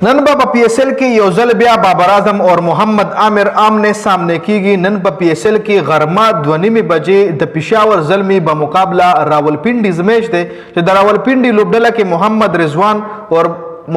نن په پی ایس ایل کې یو ځل بیا بابراعظم اور محمد عامر آمنے سامنے کیږي. نن په پی ایس ایل کې غرمه 2:30 بجې د پشاورزلمی بمقابلہ راولپنڈی میچ دی چې د راولپنڈی لوبډله کې محمد رضوان اور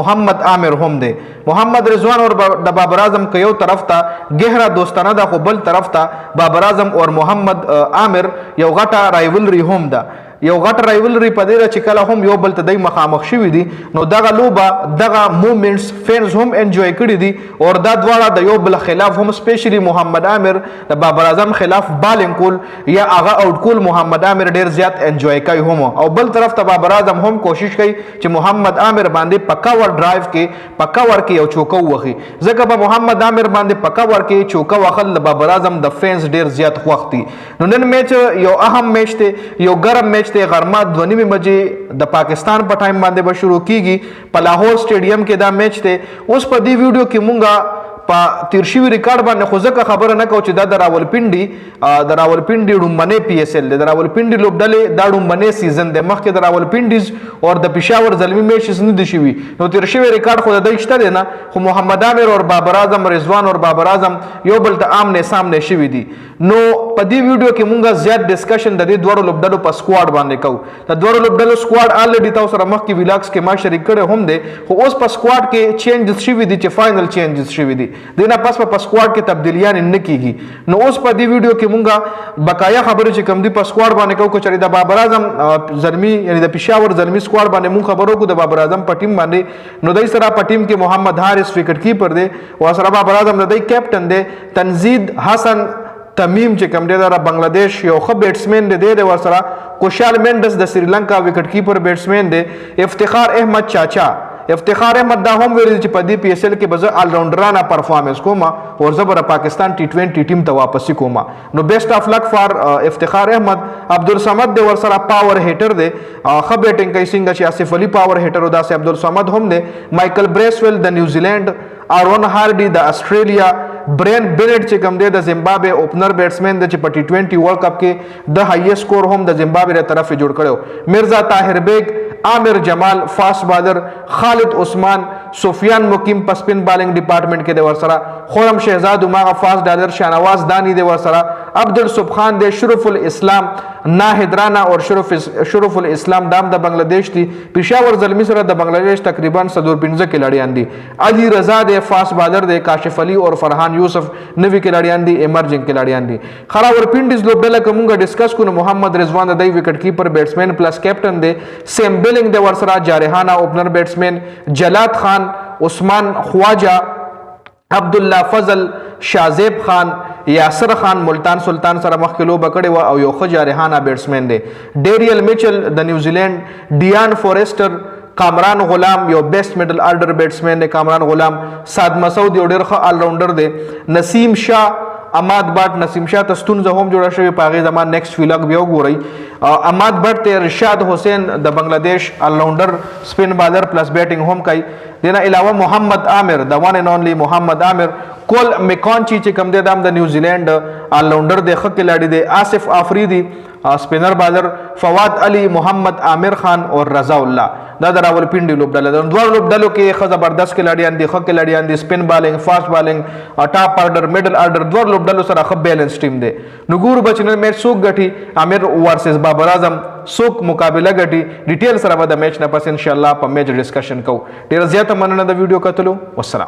محمد عامر هم دی. محمد رضوان اور د بابراعظم که یو طرف ته گہرا دوستانه ده خو بل طرف ته بابراعظم اور محمد عامر یو غټه رایولری هم ده. یو غټ رایولری په دې چې کله هم یو بل ته د مخامخ شوي دي نو دغه لوبه دغه مومنټس فینز هم انجوای کړي دي او دا دواړه د یو بل خلاف هم سپیشلی محمد عامر د بابراعظم خلاف بالینګ کول یا هغه آوټ کول محمد عامر ډیر زیات انجوای کوي هم او بل طرف ته بابراعظم هم کوشش کوي چې محمد عامر باندې پکا ور ډرایو کې پکا ور کې یو چوکو وخی ځکه په محمد عامر باندې پکا ور کې چوکو وخل د بابراعظم د فینز ډیر زیات خوښ دي. نو نن میچ یو اهم میچ دی یو ګرم میچ ته غرمه 2:30 بجې د پاکستان په ټایم باندې به شروع کیږي په لاهور سټیډیم کې دا میچ ته. اوس په دې ویډیو کې مونږه په تیر شوي ریکارډ باندې خو ځکه خبره نه کوو چې دا د راولپنډي ډومبنی پی ایس ایل دی. د راولپنډي لوبډلې دا ډومبنی سیزن دی. مخکې د راولپنډیز او د پشاورزلمی میچز نه دي شوي نو تیر شوي ریکارډ خو د دوی شته دی نه خو محمد عامر اور بابراعظم رضوان اور بابراعظم یو بل ته آمنے سامنے شوي دي. نو په دې ویډیو کې مونږه زیات ډسکشن د دې دوړو لوبډلو په سکواډ باندې کوو. د دوړو لوبډلو سکواډ الریډي تاسو سره مخکې ویلاګز کې ما شریک کړی هم دی خو اوس په سکواډ کې چینجز شوي دي چې فائنل چینجز شوي دي دینه پس په سکواډ کې تبدیلیان نه کیږي. نو اوس په دې ویډیو کې مونږه بقایا خبرې چې کوم دي په سکواډ باندې کوو چې د بابراعظم زلمی یعنی د پشاور زلمی سکواډ باندې مونږ خبرو کو د بابراعظم په ټیم باندې. نو دای سره په ټیم کې محمد حارث وکټ کیپر دی او سره بابراعظم د دای کیپټن دی. تنزید حسن تمیم چې کوم دی د بنگلاديش یو ښه بیټسمن دی د ورسره کوشال مینډس د سریلانکا وکټ کیپر بیټسمن دی. افتخار احمد چاچا افتخار احمد دا هم ویل چې په دې پی ایس ایل کې به زه آل راونډرانه پرفارمنس کوم او زه به پاکستان ټي 20 ټیم ته واپسی کوم. نو بیسټ اف لک فار افتخار احمد. عبدالصمد دی ورسره پاور هیټر دی ښه بیټینګ کوي څنګه چې آصف علي پاور هیټر او داسې عبدالصمد هم دی. مایکل بریسویل د نیوزیلینډ آرون هارډي د استرالیا برین بینټ چې کوم دی د زیمبابوے اوپنر بیټسمن دی چې په ټي 20 ورلد کپ کې د هایست سکور هم د زیمبابوے له طرف جوړ کړو. مرزا طاهر بیگ عامر جمال فاسٹ بالر خالد عثمان سفیان مقیم په سپین بالنګ ډپارټمنټ کې د ورسره خورم شهزاد ماغه فاسٹ بالر شانواز دانی د ورسره عبدالصبح خان د شرف الاسلام ناهد رانا اور شرف الاسلام دام د بنگلاديش دي. پشاور زلمی سره د بنگلاديش تقریبا 115 کھلاڑیان دي. علي رضا د فاسٹ بالر د کاشف علي اور فرحان یوسف نوی کھلاڑیان دي ایمرجنگ کھلاڑیان دي. راولپنډیز لوبډله کومه ډسکس کو محمد رضوان د وکټ کیپر بیټسمن پلس کیپټن دی. سیم بیلنګ د ورسره جارحانه اوپنر بیټسمن جلاد خان عثمان خواجه عبدالله فضل شازیب خان یاسر خان ملتان سلطان سره مخکې لوبه کړې وه او یو ښه جارحانه بیټسمن دی. ډیریل میچل د نیوزیلینډ ډیان فورسټر کامران غلام یو بیسټ میډل آرډر بیټسمن دی. کامران غلام سعد مسعود یو ډېر ښه آل راونډر دی. نسیم شاه اماد بٹ نسیم شاه ته ستونزه هم جوړه شوې په هغې زما نیکسټ ویلاګ بیا وګورئ. اماد بٹ ته رشاد حسین د بنگلاديش آل راونډر سپین بالر پلس بیټینګ هم کوي. دینا علاوه محمد عامر د وان اینڈ اونلی محمد عامر کول میکانچی چې کوم دی دا هم د نیوزیلینډ آل راونډر دی ښه کھلاړي دی. آصف آفریدي سپینر بالر فواد علي محمد عامر خان اور رضا الله دا د راولپنډي لوبډله ده. دوه لوبډلو کې ښه زبردست کھلاړیان دي ښه کھلاړیان دي. سپین بالنګ فاسټ بالنګ ټاپ آرډر میډل آرډر دوه لوبډلو سره ښه بیلنس ټیم دی. نو ګورو به چې نن میچ څوک ګټي عامر ورسز بابراعظم څوک مقابله ګټي ډیټیل سره به د میچ نه پس انشاءالله په میچ ډسکشن کوو. ډېره زیاته مننه د ویډیو کتلو. والسلام.